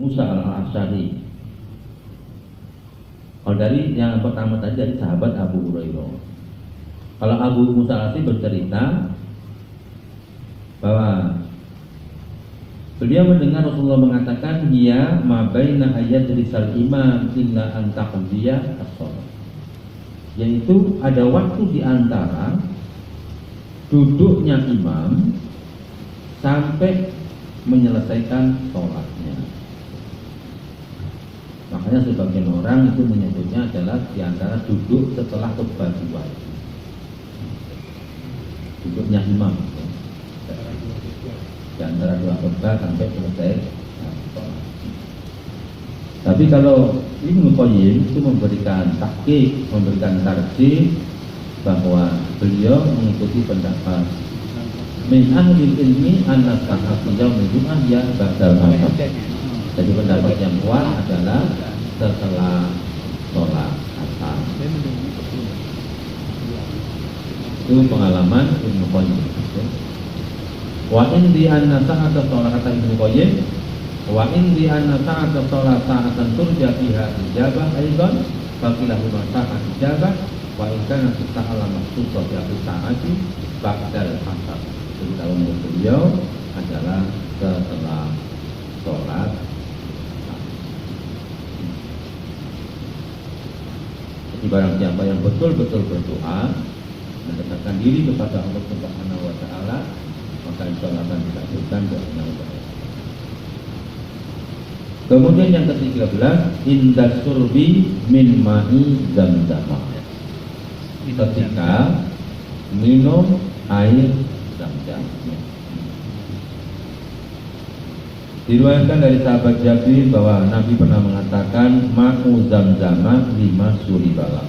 Musa al-Asy'ari. Kalau dari yang pertama tadi dari sahabat Abu Hurairah. Kalau Abu Musa al-Asy'ari bercerita bahwa beliau mendengar Rasulullah mengatakan, "Ya ma baina ayadrisal imam illa an taqdiya as-shalah." Yaitu ada waktu di antara duduknya imam sampai menyelesaikan sholatnya. Makanya sebagian orang itu menyebutnya adalah di antara duduk setelah khutbah dua. Duduknya imam di antara dua khutbah sampai selesai sholat. Tapi kalau Ibnu Qayyim itu memberikan tahqiq, memberikan tarjih bahwa beliau mengikuti pendapat min ahli ilmi anna sahati yaumil jum'ah ya ba'dal asar. Jadi pendapat yang kuat adalah setelah sholat asar. Itu pengalaman Ibnu Qayyim. Wa in di anna sa'ata sholat, kata Ibnu Qayyim, wa in di anna sa'ata sholat sa'atan turja fiha ijabah aidan faqilahu ma sa'at ijabah wa in kana ta'ala maksudnya fi sa'ati ba'dal asar. Jadi kalau menurut beliau adalah setelah sholat. Jadi barang siapa yang betul-betul berdoa mendekatkan diri kepada Allah Subhanahu wa Ta'ala, maka insya Allah akan dikabulkan doanya. Kemudian yang ke-13, indas surbi min ma'i zamzam. Ketika minum air zamzam. Diriwayatkan dari sahabat Jabir bahwa Nabi pernah mengatakan ma'u zamzama lima suribalah.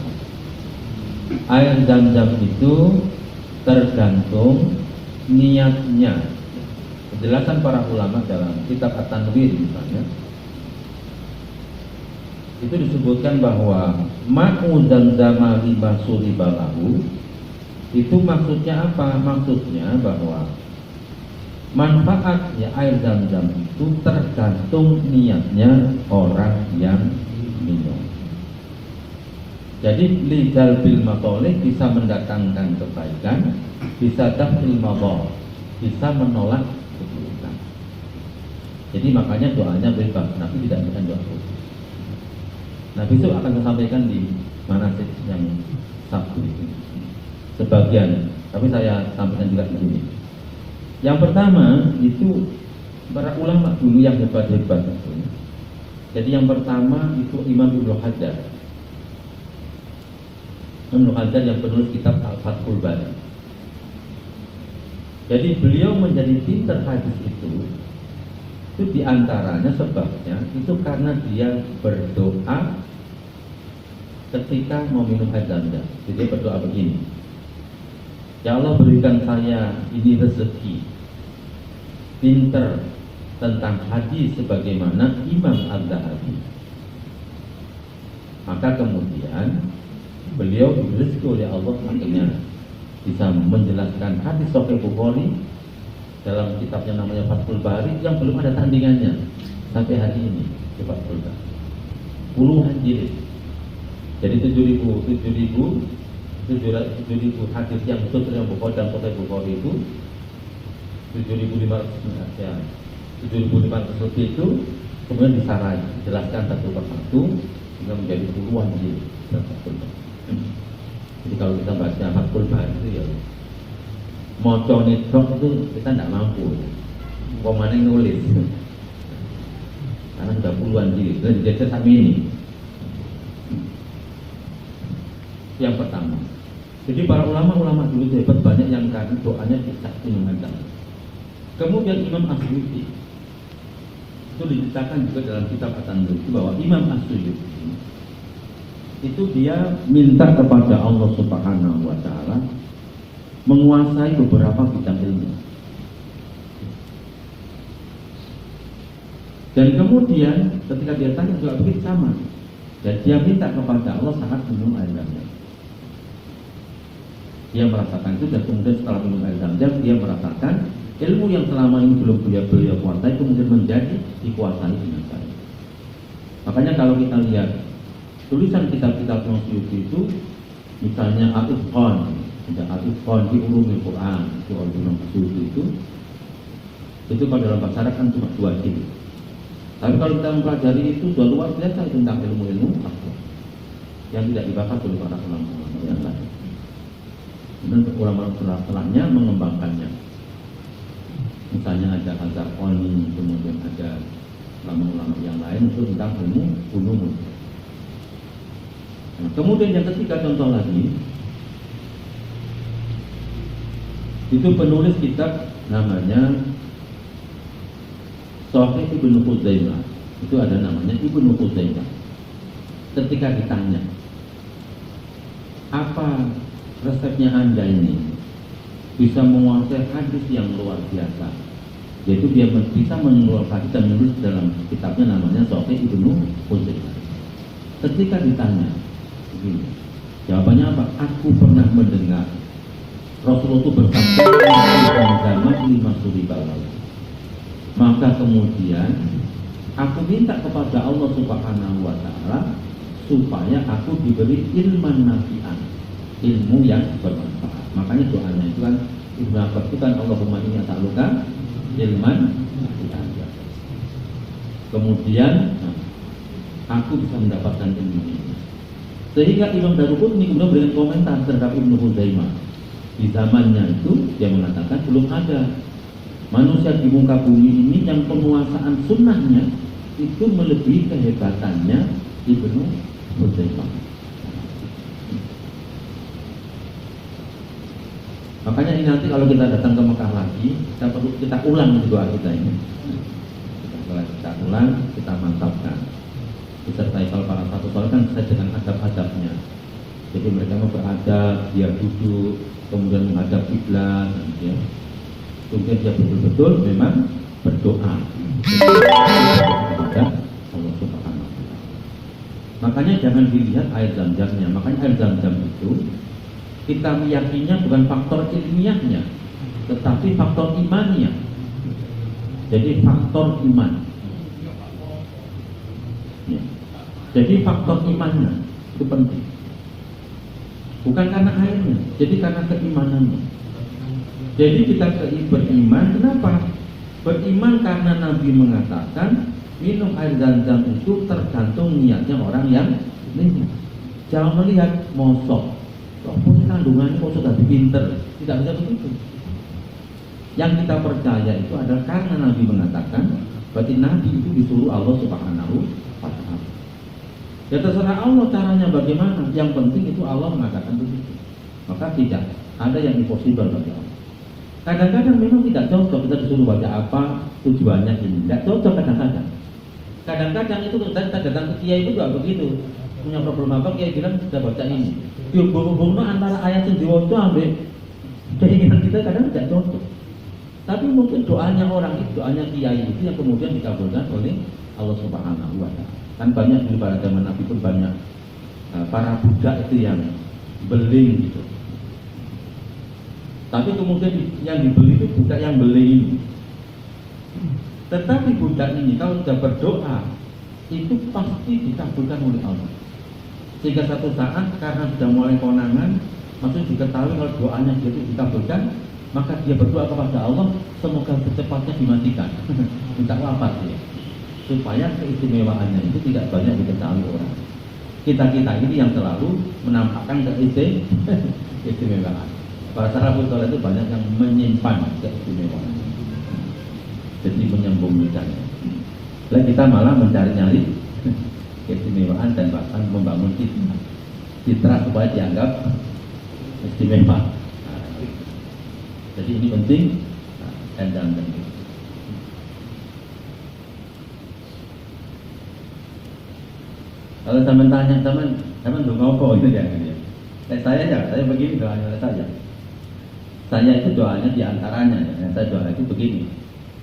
Air zamzam itu tergantung niatnya. Penjelasan para ulama dalam kitab At-Tanwir misalnya, itu disebutkan bahwa ma'u zamzama lima suribalahu itu maksudnya apa? Maksudnya bahwa manfaat ya air zam-zam itu tergantung niatnya orang yang minum. Jadi lidal bil matoleh bisa mendatangkan kebaikan, bisa dafil madhar, bisa menolak keburukan. Jadi makanya doanya bebas, Nabi tidak memberikan doa khusus. Nah besok akan saya sampaikan di manasik yang Sabtu itu sebagian, tapi saya sampaikan juga di sini. Yang pertama itu para ulama dulu yang hebat-hebat itu. Jadi yang pertama itu Imam Ibnu Hajar. Ibnu Hajar yang penulis kitab Al-Fathul Bari. Jadi beliau menjadi pintar hadis itu diantaranya sebabnya itu karena dia berdoa ketika mau minum air zam-zam. Jadi dia berdoa begini, ya Allah berikan saya ini rezeki pinter tentang hadis sebagaimana Imam Az-Zahabi. Maka kemudian beliau diberi rezeki oleh Allah akhirnya bisa menjelaskan hadis Sahih Bukhari dalam kitabnya namanya Fathul Bari yang belum ada tandingannya sampai hari ini di Fathul Bari. Puluhan jilid. Jadi 7.000 hadis yang Sahih Bukhari dan Sahih Bukhari itu 7.500 ya, 7.500 lebih itu kemudian disarai, dijelaskan satu persatu hingga menjadi puluhan jilid. Jadi kalau kita baca Fathul Bari itu ya moco nidrok itu kita tidak mampu, komane nulis karena sudah puluhan jilid, sudah dijejer sampai ini. Yang pertama, jadi para ulama dulu hebat, banyak yang karena doanya tidak menyenangkan. Kemudian Imam As-Suyuti itu diceritakan juga dalam kitab At-Tanwir bahwa Imam As-Suyuti itu dia minta kepada Allah Subhanahu wa Ta'ala menguasai beberapa bidang ilmu. Dan kemudian ketika dia tanya juga begitu sama, dan dia minta kepada Allah saat minum air zam-zam. Dia merasakan itu, dan kemudian setelah minum air zam-zam dia merasakan ilmu yang selama ini belum beliau kuasai kemudian menjadi dikuasai dengan baik. Makanya kalau kita lihat tulisan kitab-kitab Suyuti itu, misalnya Al-Itqan, ada Al-Itqan di Ulumul Quran, itu Al-Imam Suyuti itu kalau dalam bahasa Arab kan cuma 2 jilid. Tapi kalau kita mempelajari itu sudah luar biasa tentang ilmu-ilmu akhlak yang tidak dibahas oleh para ulama-ulama yang lain. Dan ulama setelahnya mengembangkannya. Misalnya ada Al-Zarqani, kemudian ada ulama-ulama yang lain itu tentang ilmu ulumul. Nah, kemudian yang ketiga contoh lagi, itu penulis kitab namanya Sahih Ibnu Khuzaimah. Itu ada namanya Ibnu Khuzaimah. Ketika ditanya, apa resepnya Anda ini bisa menguasai hadis yang luar biasa? Yaitu dia bisa mengeluarkan dan menulis dalam kitabnya namanya Sahih Ibnu Khuzaimah. Ketika ditanya, begini, jawabannya apa? Aku pernah mendengar Rasulullah itu bersabda dalam zaman 5 lalu. Maka kemudian aku minta kepada Allah Subhanahu wa Ta'ala supaya aku diberi ilman nafi'an, ilmu yang bermanfaat. Makanya doanya itu kan Ibnu Abbas itu kan Allahumma inni as'aluka ilman nafi'an. Kemudian aku bisa mendapatkan ilmu ini. Sehingga Imam Daruqutni kemudian memberikan komentar terhadap Ibnu Khuzaimah. Di zamannya itu dia mengatakan belum ada manusia di muka bumi ini yang penguasaan sunnahnya itu melebihi kehebatannya Ibnu Khuzaimah. Makanya ini nanti kalau kita datang ke Mekah lagi, kita ulang doa kita ini. Kita ulang, kita mantapkan. Disertai kalau para satu soal kan sesuai dengan adab-adabnya. Jadi mereka mau beradab, dia duduk, kemudian menghadap kiblat, ya. Kemudian dia betul-betul memang berdoa kepada Allah Subhanahu wa Ta'ala. Makanya jangan dilihat air zam-zamnya. Makanya air zam-zam itu kita meyakininya bukan faktor ilmiahnya, tetapi faktor imannya. Jadi faktor iman. Ya. Jadi faktor imannya itu penting. Bukan karena airnya, jadi karena keimanannya. Jadi kita beriman, kenapa? Beriman karena Nabi mengatakan minum air zam-zam itu tergantung niatnya orang yang minum. Jangan melihat mosok, kok punya kandungannya kok sudah pinter, tidak bisa begitu. Yang kita percaya itu adalah karena Nabi mengatakan, berarti Nabi itu disuruh Allah Subhanahu wa Ta'ala. Ya terserah Allah caranya bagaimana, yang penting itu Allah mengatakan begitu. Maka tidak ada yang impossible bagi Allah. Kadang-kadang memang tidak cocok kita disuruh baca apa tujuannya ini, tidak cocok kadang-kadang. Kadang-kadang itu kita datang ke kiai itu juga begitu. Punya problem apa, kiai bilang sudah baca ini. Dihubung-hubung antara ayat yang diwaca ambil keinginan kita kadang tidak cocok. Tapi mungkin doanya orang itu, doanya kiai itu yang kemudian dikabulkan oleh Allah Subhanahu wa Ta'ala. Kan banyak di pada zaman Nabi pun banyak para budak itu yang beling gitu. Tapi kemudian yang dibeli itu budak yang beli ini. Tetapi budak ini kalau sudah berdoa itu pasti dikabulkan oleh Allah. Sehingga satu saat karena sudah mulai konangan, maksudnya diketahui kalau doanya dia itu dikabulkan, maka dia berdoa kepada Allah semoga secepatnya dimatikan. Minta wafat dia, supaya keistimewaannya itu tidak banyak diketahui orang. Kita ini yang selalu menampakkan keistimewaan. Para salafus saleh itu banyak yang menyimpan keistimewaan, jadi menyembunyikannya. Dan kita malah mencari-nyari keistimewaan dan bahkan membangun citra supaya dianggap istimewa. Jadi ini penting dan penting. Kalau teman tanya teman doa apa itu ya? Saya begini doanya saja. Saya itu doanya diantaranya, ya. Saya doa itu begini.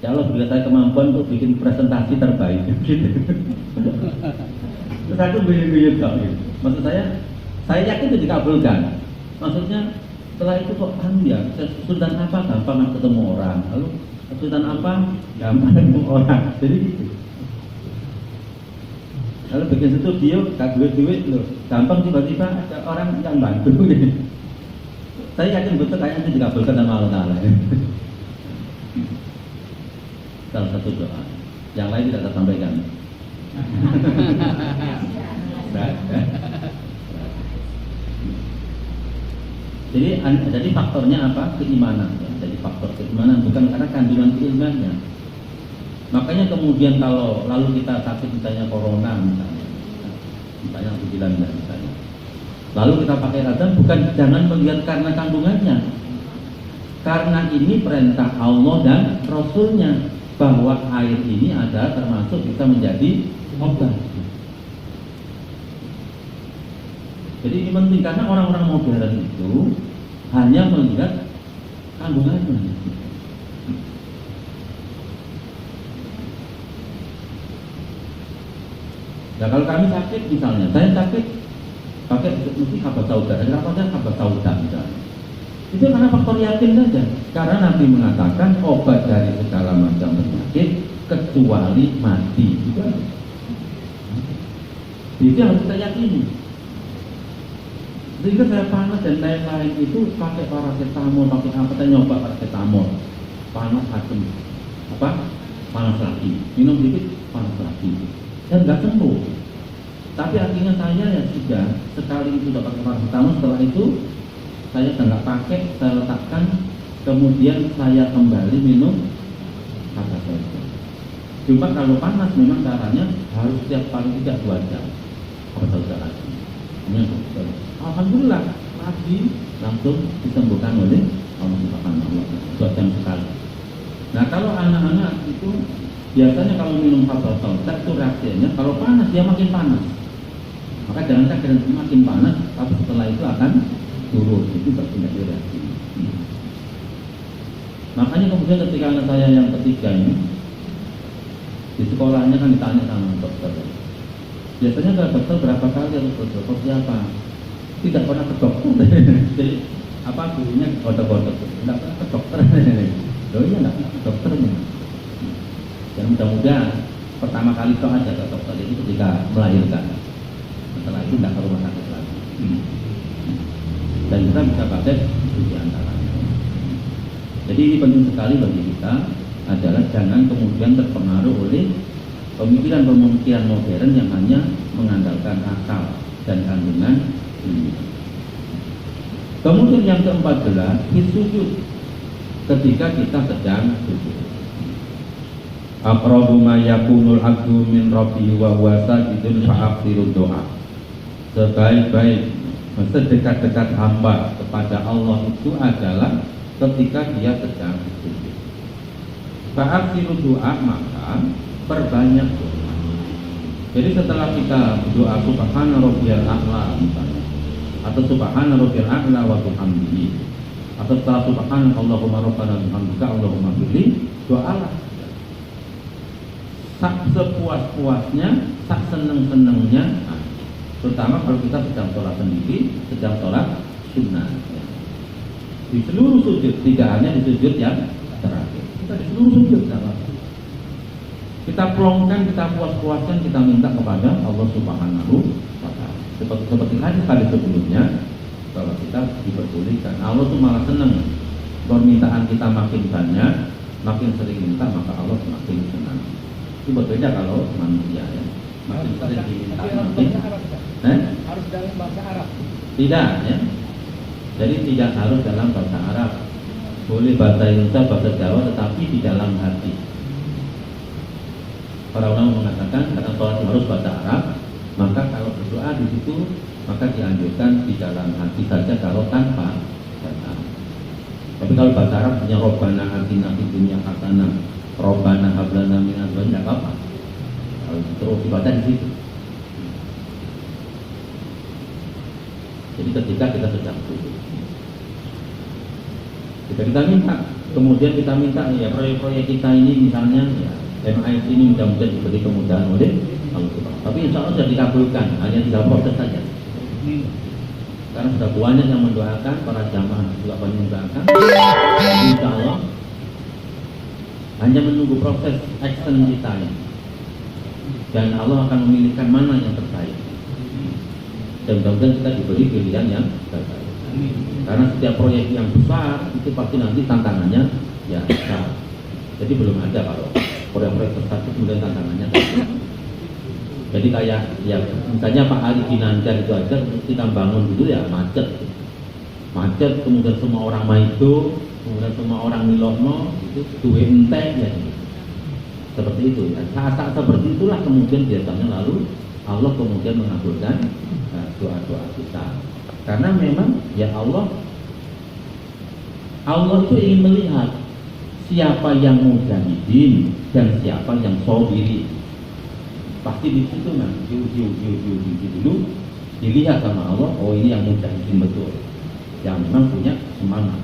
Ya Allah berikan saya kemampuan untuk bikin presentasi terbaik. Gitu. Terus aku guyur-guyur gitu. Maksud saya yakin itu dikabulkan. Maksudnya setelah itu kok ya kesulitan apa gampang ketemu orang, lalu kesulitan apa gampang ketemu orang. Jadi gitu. Kalau bikin studio, gak duit loh, gampang tiba-tiba ada orang yang bantu. Saya yakin betul kayaknya itu dikabulkan sama Allah Ta'ala. Salah satu doa, yang lain tidak tersampaikan. Jadi faktornya apa? Keimanan. Ya. Jadi faktor keimanan bukan karena kandungan keilmuannya. Makanya kemudian kalau lalu kita sakit misalnya corona misalnya misalnya, lalu kita pakai azan bukan jangan melihat karena kandungannya, karena ini perintah Allah dan Rasulnya bahwa air ini ada termasuk bisa menjadi obat. Jadi ini penting karena orang-orang modern itu hanya melihat kandungannya. Nah kalau kami sakit misalnya, saya sakit pakai mesti habat sauda, ada apa saja habat sauda misalnya. Itu karena faktor yakin saja. Karena Nabi mengatakan obat dari segala macam penyakit kecuali mati. Itu harus kita yakini. Sehingga saya panas dan lain-lain itu pakai paracetamol, pakai apa? Saya nyoba paracetamol, panas asam, panas lagi, minum dikit panas lagi, dan nggak sembuh. Tapi akhirnya saya ya sudah sekali itu dapat paracetamol, setelah itu saya nggak pakai, saya letakkan, kemudian saya kembali minum kata saya. Cuma kalau panas memang caranya harus setiap paling tidak 2 jam. Apa saudara lagi? Alhamdulillah lagi langsung disembuhkan oleh Allah Subhanahu wa Ta'ala 2 jam sekali. Nah kalau anak-anak itu biasanya kalau minum habat sauda itu reaksinya kalau panas dia makin panas. Maka jangan semakin panas, tapi setelah itu akan turun. Itu bertindak reaksi. Makanya kemudian ketika anak saya yang ketiga ini di sekolahnya kan ditanya sama dokter. Biasanya ke dokter berapa kali harus ke dokter siapa? Tidak pernah ke dokter. Jadi gurunya kodok-kodok. Tidak pernah ke dokter. Loh iya tidak pernah ke dokternya. Dan mudah-mudahan pertama kali itu aja ke dokter itu ketika melahirkan. Setelah itu tidak ke rumah sakit lagi. Dan kita bisa pakai itu di antaranya. Jadi ini penting sekali bagi kita adalah jangan kemudian terpengaruh oleh pemikiran-pemikiran modern yang hanya mengandalkan akal dan kandungan ini. Kemudian yang ke-14, sujud ketika kita sedang sujud. Aqrabu ma yakunul abdu min rabbihi wa huwa sajidun fa'akhirud doa. Sebaik-baik sedekat-dekat hamba kepada Allah itu adalah ketika dia sedang sujud. Fa'akhirud doa, maka perbanyak doa. Jadi setelah kita berdoa subhana rabbiyal a'la misalnya, atau subhana rabbiyal a'la wa bihamdihi, atau setelah subhana Allahumma rabbana bihamdika Allahumma firli, doalah sak sepuas-puasnya, sak seneng-senengnya. Nah, terutama kalau kita sedang sholat sendiri, sedang sholat sunnah ya. Di seluruh sujud, tidak hanya di sujud yang terakhir, kita di seluruh sujud kita plongkan, kita puas-puaskan, kita minta kepada Allah Subhanahu wa Ta'ala. Seperti hadis sebelumnya bahwa kita diperbolehkan. Allah itu malah senang permintaan kita makin banyak, makin sering minta, maka Allah semakin senang. Itu berbeda kalau manusia ya. Makin sering diminta makin harus dalam bahasa Arab. Tidak ya. Jadi tidak harus dalam bahasa Arab. Boleh bahasa Indonesia, bahasa Jawa, tetapi di dalam hati. Para ulama mengatakan karena sholat harus bahasa Arab, maka kalau berdoa di situ maka dianjurkan di dalam hati saja kalau tanpa bahasa Arab. Tapi kalau bahasa Arab hanya Robbana atina fid dunya hasanah, Robbana hab lana min azwajina, tidak apa-apa. Kalau terus dibaca di situ. Jadi ketika kita sedang sujud, kita minta, kemudian kita minta ya proyek-proyek kita ini misalnya ya MIT ini mudah-mudahan diberi kemudahan oleh Allah Subhanahu. Tapi insya Allah sudah dikabulkan, hanya tinggal proses saja. Karena sudah banyak yang mendoakan, para jamaah juga banyak yang mendoakan. Insya Allah hanya menunggu proses action kita ya. dan Allah akan memilihkan mana yang terbaik. Dan mudah-mudahan kita diberi pilihan yang terbaik. Karena setiap proyek yang besar itu pasti nanti tantangannya ya besar. Jadi belum ada kalau proyek-proyek besar itu kemudian tantangannya besar. Jadi kayak ya misalnya Pak Ali Ginanjar itu aja kita bangun dulu ya macet, kemudian semua orang maido, kemudian semua orang milohno itu duwe entek ya. Seperti itu ya. Saat-saat seperti itulah kemudian biasanya lalu Allah kemudian mengabulkan doa-doa kita. Karena memang ya Allah itu ingin melihat siapa yang mujahidin dan siapa yang sabiri. Pasti di situ diuji dulu, dilihat sama Allah, oh ini yang mujahidin betul, yang memang punya semangat,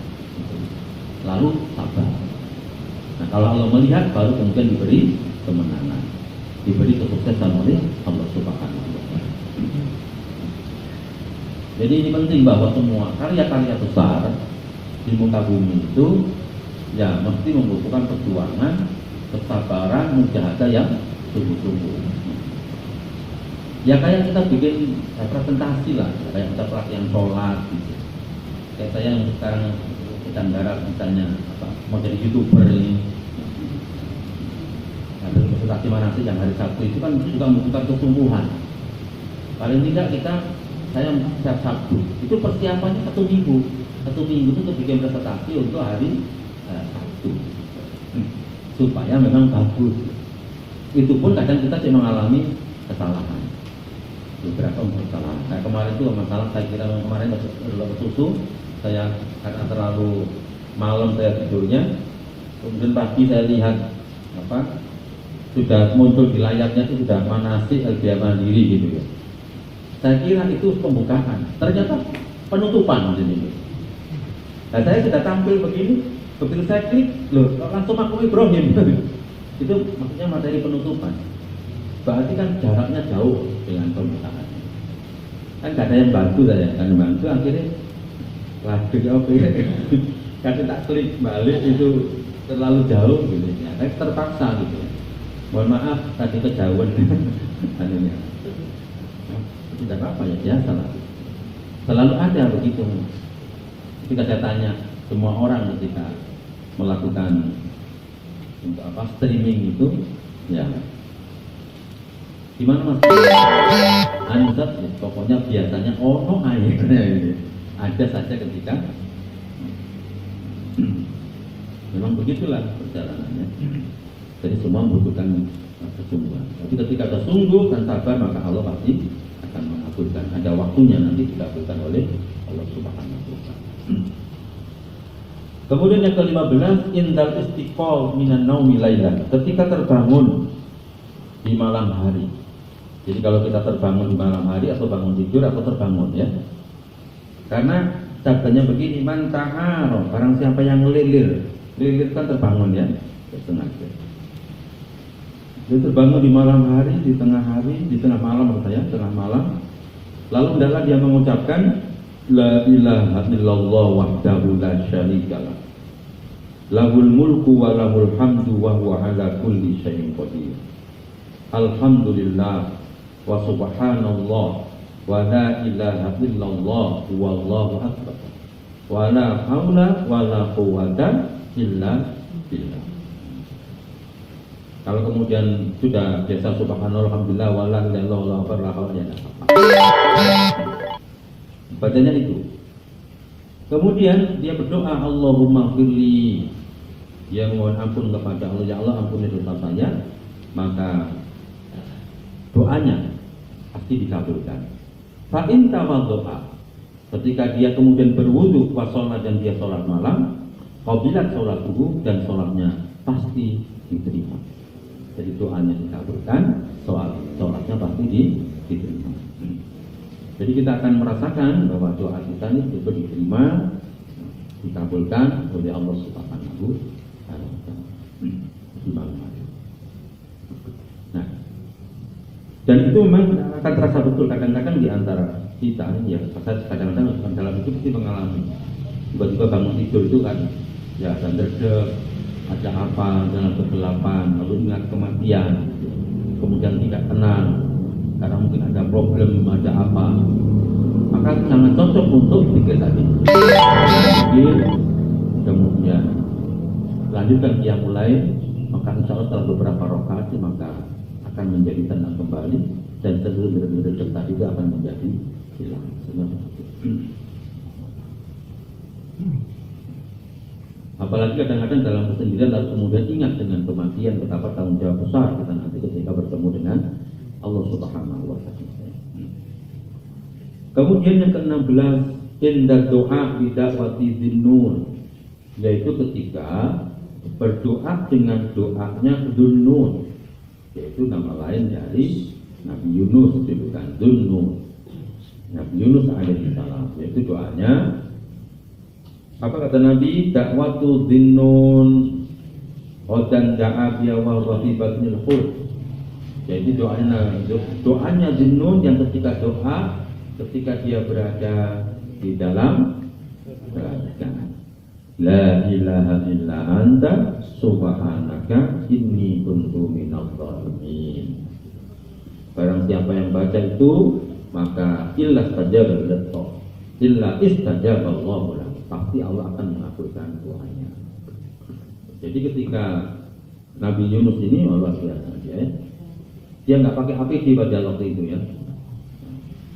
lalu sabar. Nah kalau Allah melihat baru kemudian diberi kemenangan, diberi kesuksesan oleh Allah Subhanahu wa Ta'ala. Jadi ini penting bahwa semua karya-karya besar di muka bumi itu ya mesti membutuhkan perjuangan, kesabaran, mujahadah yang sungguh-sungguh. Ya kayak kita bikin presentasi lah, kayak kita pelatihan sholat gitu. Kayak saya yang sekarang sedang garap misalnya mau jadi YouTuber ini. Ada presentasi manasik yang hari Sabtu itu kan juga membutuhkan kesungguhan. Paling tidak saya setiap Sabtu itu persiapannya satu minggu itu untuk bikin presentasi untuk hari Sabtu supaya memang bagus. Itu pun kadang kita cuma mengalami kesalahan, beberapa kesalahan. Nah kemarin itu masalah saya kira kemarin dapat susu saya karena terlalu malam saya tidurnya, kemudian pagi saya lihat sudah muncul di layarnya itu sudah manasik LBH Mandiri gitu ya. Saya kira itu pembukaan, ternyata penutupan ini. Nah saya sudah tampil begini, begitu saya klik, loh langsung aku Ibrahim. Itu maksudnya materi penutupan. Berarti kan jaraknya jauh dengan pembukaan. Kan gak ada yang bantu saya, kan bantu akhirnya lagi karena tak klik balik itu terlalu jauh gitu ya. Saya terpaksa gitu. Mohon maaf tadi kejauhan. Anunya. Tidak apa ya biasa lah. Selalu ada begitu. Ketika saya tanya semua orang ketika melakukan untuk streaming itu ya gimana mas? Anzat ya, pokoknya biasanya ono akhirnya ini ada saja ketika memang begitulah perjalanannya. Jadi semua membutuhkan kesungguhan. Tapi ketika ada sungguh dan sabar maka Allah pasti akan mengabulkan. Ada waktunya nanti dikabulkan oleh Allah Subhanahu wa Ta'ala. Kemudian yang ke-15 indal istiqol minan naumi lailan, ketika terbangun di malam hari. Jadi kalau kita terbangun di malam hari atau bangun tidur atau terbangun ya. Karena sabdanya begini, man ta'aro, barang siapa yang ngelilir. Lilir kan terbangun ya, sengaja. Dia terbangun di malam hari, di tengah malam maksud saya, tengah malam. Lalu hendaklah dia mengucapkan la ilaha illallah wahdahu la syarikalah. Lahul mulku wa lahul hamdu wa huwa ala kulli syai'in qadir. Alhamdulillah wa subhanallah wa la ilaha illallah wallahu akbar. Wa la haula wa la quwwata illa billah. Kalau kemudian sudah biasa subhanallah alhamdulillah wa la ilaha illallah wa la haula ya bacanya itu. Kemudian dia berdoa Allahumma firli, dia mohon ampun kepada Allah, ya Allah ampuni dosa saya, maka doanya pasti dikabulkan. Fa in tawaddoa, ketika dia kemudian berwudu wa sholat dan dia sholat malam, qabilat sholatuhu, dan sholatnya pasti diterima. Jadi doanya dikabulkan, sholatnya pasti diterima. Jadi kita akan merasakan bahwa doa kita ini itu diterima, dikabulkan oleh Allah Subhanahu wa Ta'ala. Nah, dan itu memang akan terasa betul kadang-kadang di antara kita ya, kadang-kadang dalam hidup pasti mengalami tiba-tiba bangun tidur itu kan ya ada derdek, ada apa dalam kegelapan, lalu ingat kematian. kemudian tidak tenang karena mungkin ada problem, ada apa, maka sangat cocok untuk zikir tadi. Zikir, kemudian lanjutkan qiyamul lail, maka insya Allah setelah beberapa rakaat maka akan menjadi tenang kembali dan seluruh dendam tadi itu akan menjadi hilang. Apalagi kadang-kadang dalam kesendirian lalu kemudian ingat dengan kematian, betapa tanggung jawab besar kita nanti ketika bertemu dengan Allah Subhanahu wa Ta'ala. Kemudian yang ke-16, inda doa bidakwati zinnun, yaitu ketika berdoa dengan doanya Zunnun, yaitu nama lain dari Nabi Yunus, bukan Zunnun. Nabi Yunus alaihi salam, yaitu doanya apa kata Nabi? Dakwatu zinnun odan da'a biya wa rafibatnil khul, yaitu doanya Zinnun yang ketika doa ketika dia berada di dalam kerajaan, la ilaha illa anta subhanaka inni kuntu minadh dhalimin. Barang siapa yang baca itu maka illa istajaba Allahu lahu, pasti Allah akan mengabulkan doanya. Jadi ketika Nabi Yunus ini luar biasa dia nggak pakai APD pada waktu itu ya,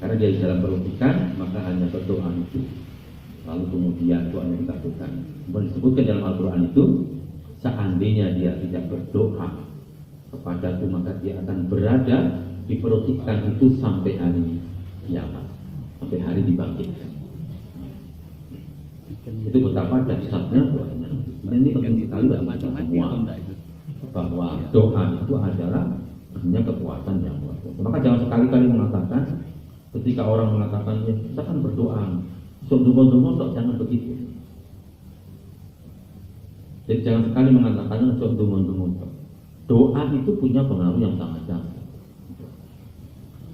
karena dia di dalam perut ikan, maka hanya berdoa itu. Lalu kemudian doanya dikabulkan. Disebutkan dalam Al-Quran itu, seandainya dia tidak berdoa kepada itu, maka dia akan berada di perut ikan itu sampai hari kiamat, sampai hari dibangkitkan. Itu betapa dahsyatnya doanya. Ini penting sekali bagi kita semua, bahwa doa itu adalah punya kekuatan yang luar biasa. Maka jangan sekali-kali mengatakan, ketika orang mengatakan ya kita kan berdoa, sok dungo-dungo, jangan begitu. Jadi jangan sekali mengatakan sok dungo-dungo. Doa itu punya pengaruh yang sangat dahsyat.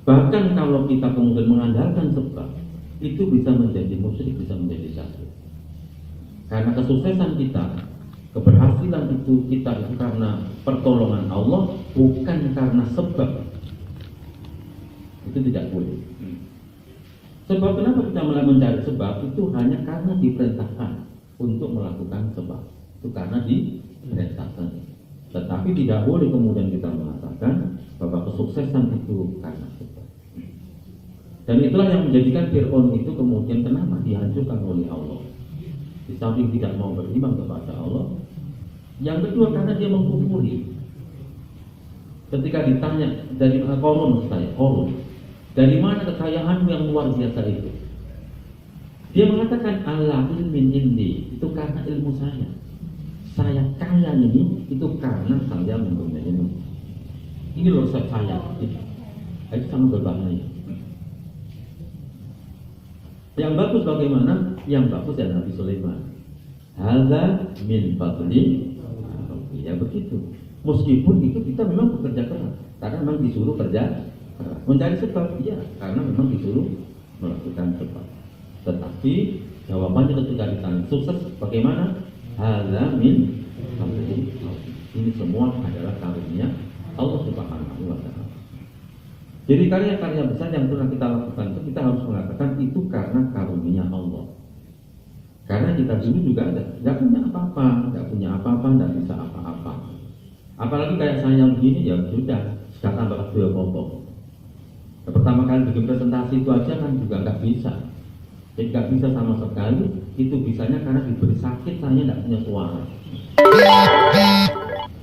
Bahkan kalau kita kemudian mengandalkan sebab, itu bisa menjadi musyrik, bisa menjadi kafir. Karena kesuksesan kita, keberhasilan itu kita karena pertolongan Allah, bukan karena sebab. Itu tidak boleh. Sebab kenapa kita mulai mencari sebab itu hanya karena diperintahkan untuk melakukan sebab. Itu karena diperintahkan. Tetapi tidak boleh kemudian kita mengatakan bahwa kesuksesan itu karena sebab. Dan itulah yang menjadikan Fir'aun itu kemudian kenapa dihancurkan oleh Allah. Di samping tidak mau beriman kepada Allah, yang kedua karena dia mengkufuri. Ketika ditanya dari Qarun, dari mana kekayaanmu yang luar biasa itu? Dia mengatakan ala ilmin indi, itu karena ilmu saya. Saya kaya ini itu karena saya mempunyai ilmu. Ini loh saya. Itu sangat berbahaya. Yang bagus bagaimana? Yang bagus ya Nabi Sulaiman. Hadza min fadli. Ya begitu. Meskipun itu kita memang bekerja keras, karena memang disuruh kerja keras. Mencari sebab, iya, karena memang disuruh melakukan sebab. Tetapi jawabannya ketika ditanya sukses bagaimana? Hadza min fadli. Ini semua adalah karunia Allah Subhanahu wa Ta'ala. Jadi karya-karya besar yang pernah kita lakukan itu kita harus mengatakan itu karena karunia Allah. Karena kita dulu juga tidak punya apa-apa, tidak bisa apa-apa. Apalagi kayak saya begini ya sudah, sekarang bakal dua kelompok. Pertama kali bikin presentasi itu aja kan juga nggak bisa. Jadi nggak bisa sama sekali. Itu bisanya karena diberi sakit, saya nggak punya suara.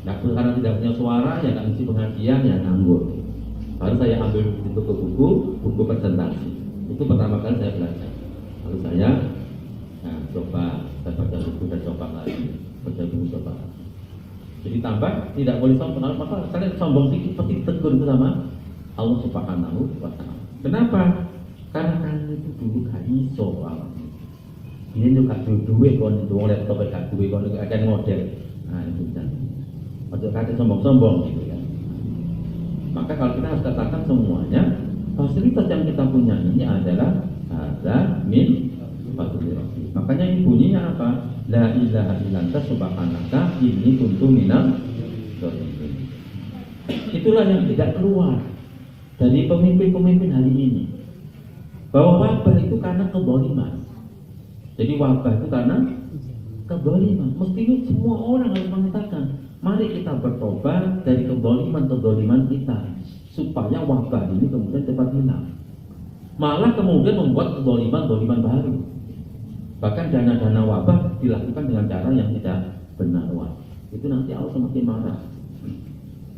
Karena tidak punya suara ya nggak ngisi pengajian ya nganggur. Lalu saya ambil itu ke buku presentasi. Itu pertama kali saya belajar. Lalu saya coba baca buku dan coba lagi, baca buku coba lagi. Jadi tambah tidak boleh sombong. Maka kalian sombong sedikit pasti tegur sama Allah Subhanahu wa Ta'ala. Kenapa? Karena kalian itu dulu gak iso alam. Ini juga duwe kon itu laptop gak duwe kon ada model. Nah itu kan. Maksud kata sombong-sombong gitu kan. Maka kalau kita harus katakan semuanya, fasilitas yang kita punya ini adalah ada min fadli rabbi. Makanya ini bunyinya apa? La ilaha illa anta subhanaka inni kuntu minadh dhalimin. Itulah yang tidak keluar dari pemimpin-pemimpin hari ini, bahwa wabah itu karena kezaliman. Jadi wabah itu karena kezaliman. Mestinya semua orang harus mengatakan, mari kita bertobat dari kezaliman kita, supaya wabah ini kemudian cepat hilang. Malah kemudian membuat kezaliman baru. Bahkan dana-dana wabah dilakukan dengan cara yang tidak benar. Wah, itu nanti Allah semakin marah.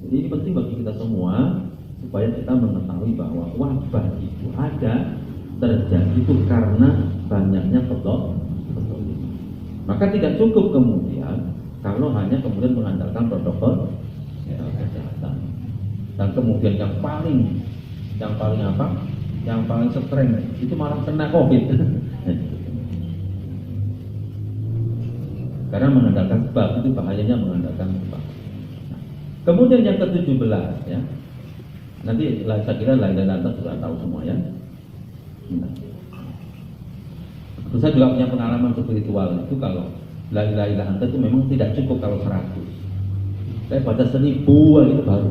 Jadi ini penting bagi kita semua supaya kita mengetahui bahwa wabah itu ada, terjadi itu karena banyaknya kezaliman. Maka tidak cukup kemudian kalau hanya kemudian mengandalkan protokol kesehatan. Dan kemudian yang paling apa? Yang paling sering itu malah kena COVID. Karena mengandalkan sebab, itu bahayanya mengandalkan sebab. Nah, kemudian yang ke-17 ya. Nanti saya kira lain dan sudah tahu semua ya. Nah. Terus saya juga punya pengalaman spiritual itu, kalau la ilaha illallah itu memang tidak cukup kalau 100. Saya baca 1000 itu baru.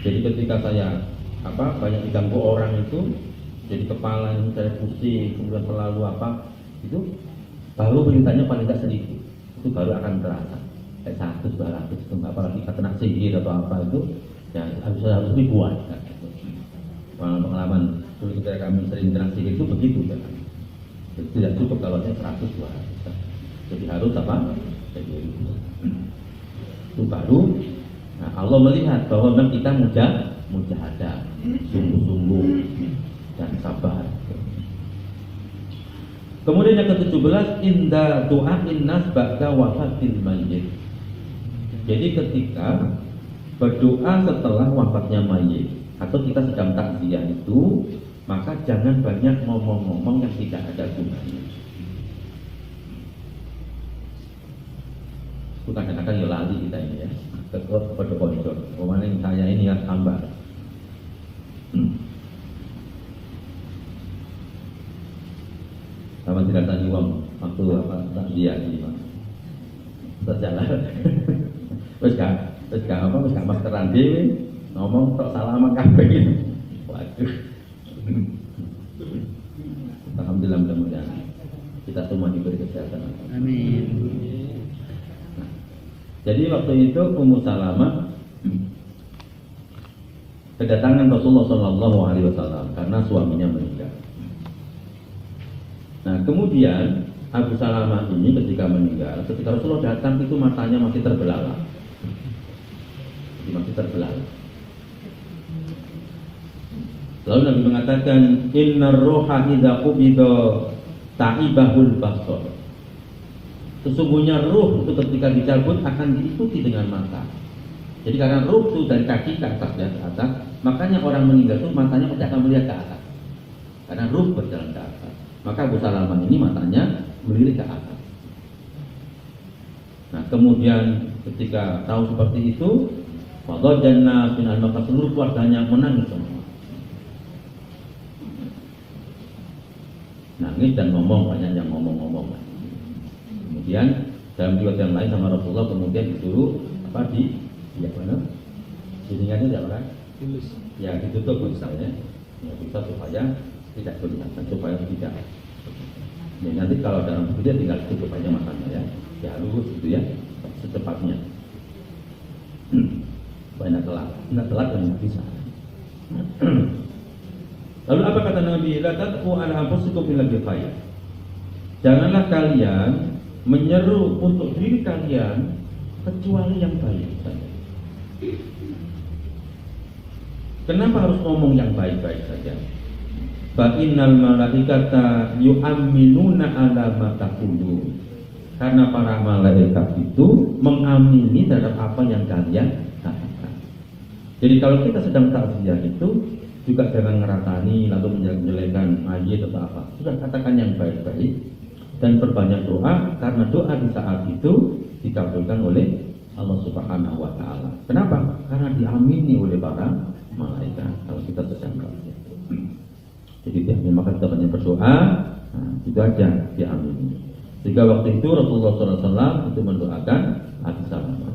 Jadi ketika saya banyak diganggu orang itu, jadi kepala yang saya pusing, kemudian selalu itu baru beritanya paling tidak 1000, itu baru akan terasa. Kayak 100, 200 itu apalagi kena sihir atau apa itu ya harus ribuan. Pengalaman dulu ketika kami sering kena sihir itu begitu kan. Jadi tidak cukup kalau saya 100, 200. Jadi harus jadi itu baru. Nah, Allah melihat bahwa memang kita mujahadah, sungguh-sungguh dan sabar. Kemudian yang ke-17, inda du'ain nas ba'da wafatil mayyit. Jadi ketika berdoa setelah wafatnya mayit atau kita sedang takziah itu, maka jangan banyak ngomong-ngomong yang tidak ada gunanya. Bukan kadang-kadang ya lali kita ini ya. Kepada kondor, kemarin saya ini yang tambah. Sama tidak tanya uang waktu tak dia ini mas. Terjalan. Terus gak maskeran dewe ngomong tok salaman kabeh gitu. Waduh. Alhamdulillah, mudah-mudahan kita semua diberi kesehatan. Amin. Jadi waktu itu Ummu Salamah kedatangan Rasulullah SAW karena suaminya meninggal. Nah kemudian Abu Salamah ini ketika meninggal, ketika Rasulullah datang itu matanya masih terbelalak, Lalu Nabi mengatakan, Innar roha idza qubida ta'ibahul basar. Sesungguhnya ruh itu ketika dicabut akan diikuti dengan mata. Jadi karena ruh itu dari kaki ke atas dan ke atas, makanya orang meninggal itu matanya pasti akan melihat ke atas. Karena ruh berjalan ke atas. Maka Abu Salamah ini matanya melirik ke atas. Nah kemudian ketika tahu seperti itu, wadajjanna binal maka seluruh keluarganya menangis semua. Nangis dan ngomong, banyak yang ngomong-ngomong. Kemudian dalam riwayat yang lain sama Rasulullah kemudian disuruh sininya tidak kan? Ya ditutup misalnya, ya bisa supaya tidak kelihatan, supaya tidak. Ya, nanti kalau dalam video tinggal tutup aja matanya ya lurus gitu ya, secepatnya. Banyak telat dan bisa. Lalu apa kata Nabi? La tad'u ala anfusikum illa bil khair. Janganlah kalian menyeru untuk diri kalian kecuali yang baik saja. Kenapa harus ngomong yang baik-baik saja? Fa innal malaikata yu'minuna ala ma taqulu. Karena para malaikat itu mengamini terhadap apa yang kalian katakan. Jadi kalau kita sedang takziah itu juga jangan ngeratani lalu menjelek-jelekan mayit atau apa. Sudah katakan yang baik-baik dan perbanyak doa, karena doa di saat itu dikabulkan oleh Allah Subhanahu wa taala. Kenapa? Karena diamini oleh para malaikat kalau kita sedang takziah. Jadi maka kita banyak berdoa, itu aja diamini. Sehingga waktu itu Rasulullah SAW itu mendoakan Abu Salamah.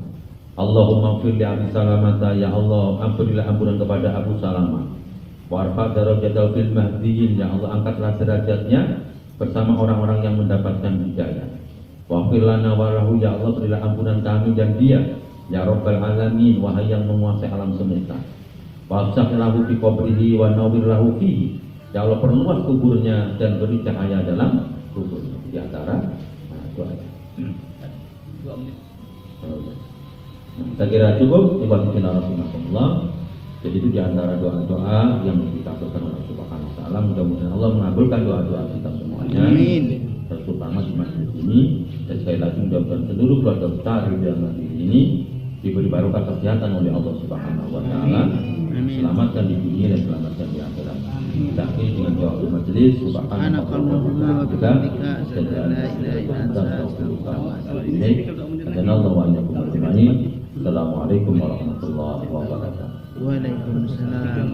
Allahumma ighfir li Abi Salamata, ya Allah ampunilah ampunan kepada Abu Salamah. Warfa darajatahu fil mahdiyyin, ya Allah angkatlah derajatnya bersama orang-orang yang mendapatkan hidayah. Waghfir lana wa lahu, ya Allah berilah ampunan kami dan dia, ya Rabbal alamin, wahai yang menguasai alam semesta. Wafsah lahu fi qabrihi wa nawwir lahu fihi, ya Allah perluas kuburnya dan beri cahaya dalam kuburnya. Di antara doa. Saya kira cukup. Jadi itu di antara doa-doa yang dikabulkan oleh Subhanahu wa taala. Mudah-mudahan Allah mengabulkan doa-doa kita semuanya. Amin. Terutama di masjid ini, dan sekali lagi mudah-mudahan seluruh keluarga besar di dalam masjid ini diberi barokah kesehatan oleh Allah Subhanahu wa taala. Selamatkan di dunia dan selamatkan di akhirat. Kita akhiri dengan doa majelis. Subhanakallahumma wa bihamdika asyhadu an la ilaha illa anta astaghfiruka wa atubu ilaik. Hadanallahu wa iyyakum ajma'in. Assalamualaikum warahmatullahi wabarakatuh. Waalaikumsalam.